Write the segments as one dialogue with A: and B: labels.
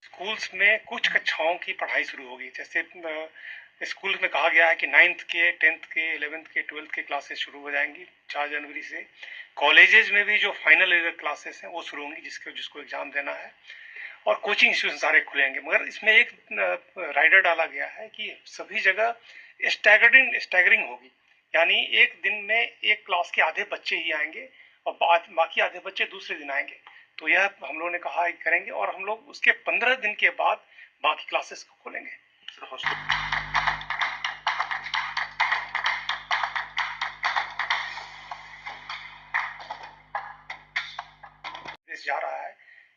A: Schools में कुछ कक्षाओं की पढ़ाई शुरू होगी। जैसे स्कूल में कहा गया है कि 9th के, 10th के, 11th के, 12th के क्लासेस शुरू हो जाएंगी 4 जनवरी से। कॉलेजेस में भी जो फाइनल ईयर क्लासेस हैं वो शुरू होंगी, जिसको एग्जाम देना है। और कोचिंग इंस्टीट्यूशन सारे खुलेंगे, मगर इसमें एक राइडर डाला गया है कि सभी जगह स्टैगरिंग होगी, यानी एक दिन में एक क्लास के आधे बच्चे ही आएंगे और बाकी आधे बच्चे दूसरे दिन आएंगे। तो यह हम लोगों ने कहा करेंगे, और हम लोग उसके 15 दिन के बाद बाकी क्लासेस को खोलेंगे। जा रहा है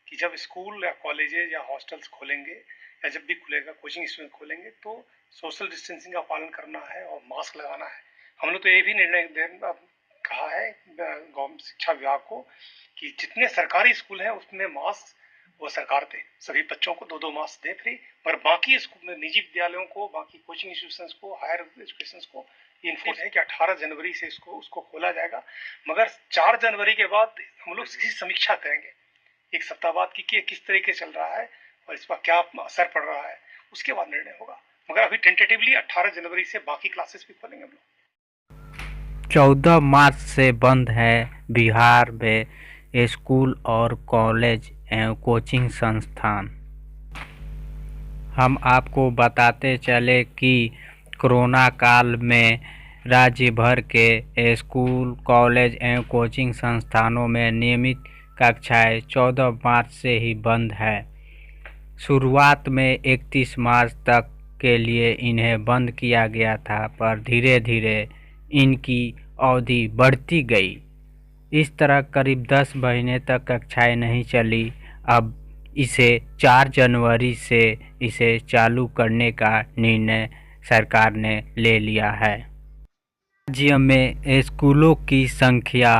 A: कि जब स्कूल या कॉलेजेस या हॉस्टल्स खोलेंगे या जब भी खुलेगा कोचिंग इंस्टीट्यूट खोलेंगे तो सोशल डिस्टेंसिंग का पालन करना है और मास्क लगाना है। हम लोग तो ये भी निर्णय कहा है गवर्नमेंट शिक्षा विभाग को कि जितने सरकारी स्कूल हैं उसमें मास्क वो सरकार दे, सभी बच्चों को 2-2 मास्क दे फ्री। पर बाकी स्कूल, निजी विद्यालयों को, बाकी कोचिंग इंस्टीट्यूशंस को, हायर एजुकेशन को इन्फोर्स है कि 18 जनवरी से उसको खोला जाएगा। मगर 4 जनवरी के बाद हम लोग इसकी समीक्षा करेंगे, एक सप्ताह बाद कि किस तरीके चल रहा है और इस पर क्या असर पड़ रहा है, उसके बाद निर्णय होगा। मगर अभी टेंटेटिवली 18 जनवरी से बाकी क्लासेस भी खोलेंगे हम लोग।
B: 14 मार्च से बंद है बिहार में स्कूल और कॉलेज एवं कोचिंग संस्थान। हम आपको बताते चले कि कोरोना काल में राज्य भर के स्कूल, कॉलेज एवं कोचिंग संस्थानों में नियमित कक्षाएं 14 मार्च से ही बंद है। शुरुआत में 31 मार्च तक के लिए इन्हें बंद किया गया था, पर धीरे धीरे इनकी अवधि बढ़ती गई। इस तरह करीब 10 महीने तक कक्षाएं नहीं चली। अब इसे 4 जनवरी से इसे चालू करने का निर्णय सरकार ने ले लिया है। राज्य में स्कूलों की संख्या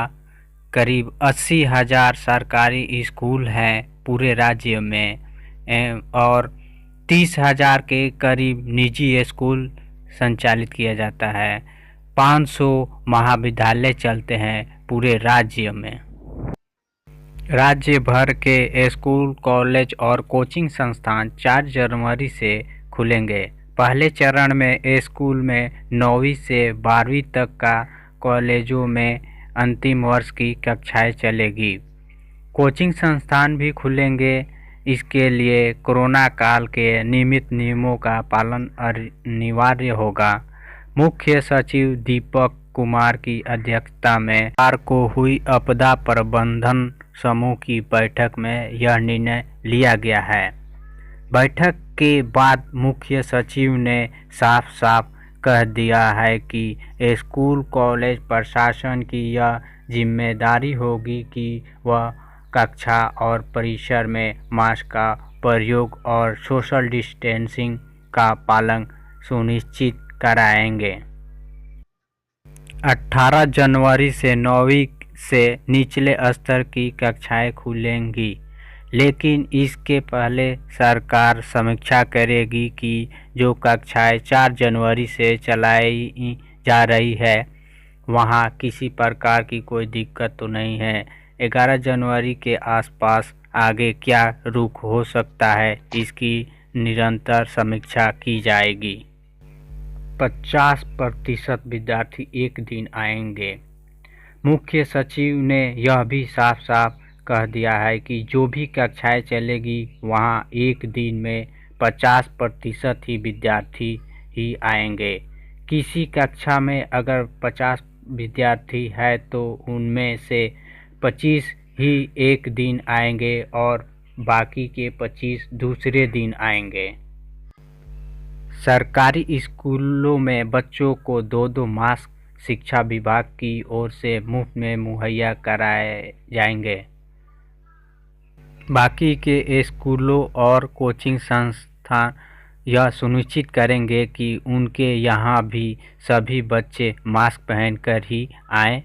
B: करीब 80,000 सरकारी स्कूल हैं पूरे राज्य में, और 30,000 के करीब निजी स्कूल संचालित किया जाता है। 500 महाविद्यालय चलते हैं पूरे राज्य में। राज्य भर के स्कूल, कॉलेज और कोचिंग संस्थान 4 जनवरी से खुलेंगे। पहले चरण में स्कूल में 9वीं से 12वीं तक का, कॉलेजों में अंतिम वर्ष की कक्षाएं चलेगी। कोचिंग संस्थान भी खुलेंगे। इसके लिए कोरोना काल के नियमित नियमों का पालन अनिवार्य होगा। मुख्य सचिव दीपक कुमार की अध्यक्षता में सोमवार को हुई आपदा प्रबंधन समूह की बैठक में यह निर्णय लिया गया है। बैठक के बाद मुख्य सचिव ने साफ साफ कह दिया है कि स्कूल, कॉलेज प्रशासन की यह जिम्मेदारी होगी कि वह कक्षा और परिसर में मास्क का प्रयोग और सोशल डिस्टेंसिंग का पालन सुनिश्चित कराएंगे। 18 जनवरी से 9वीं से निचले स्तर की कक्षाएं खुलेंगी, लेकिन इसके पहले सरकार समीक्षा करेगी कि जो कक्षाएं 4 जनवरी से चलाई जा रही है वहां किसी प्रकार की कोई दिक्कत तो नहीं है। 11 जनवरी के आसपास आगे क्या रुख हो सकता है, इसकी निरंतर समीक्षा की जाएगी। 50% विद्यार्थी एक दिन आएंगे। मुख्य सचिव ने यह भी साफ साफ कह दिया है कि जो भी कक्षाएं चलेगी वहां एक दिन में 50% ही विद्यार्थी ही आएंगे। किसी कक्षा में अगर 50 विद्यार्थी है तो उनमें से 25 ही एक दिन आएंगे और बाकी के 25 दूसरे दिन आएंगे। सरकारी स्कूलों में बच्चों को 2-2 मास्क शिक्षा विभाग की ओर से मुफ्त में मुहैया कराए जाएंगे। बाकी के स्कूलों और कोचिंग संस्थान यह सुनिश्चित करेंगे कि उनके यहाँ भी सभी बच्चे मास्क पहनकर ही आएँ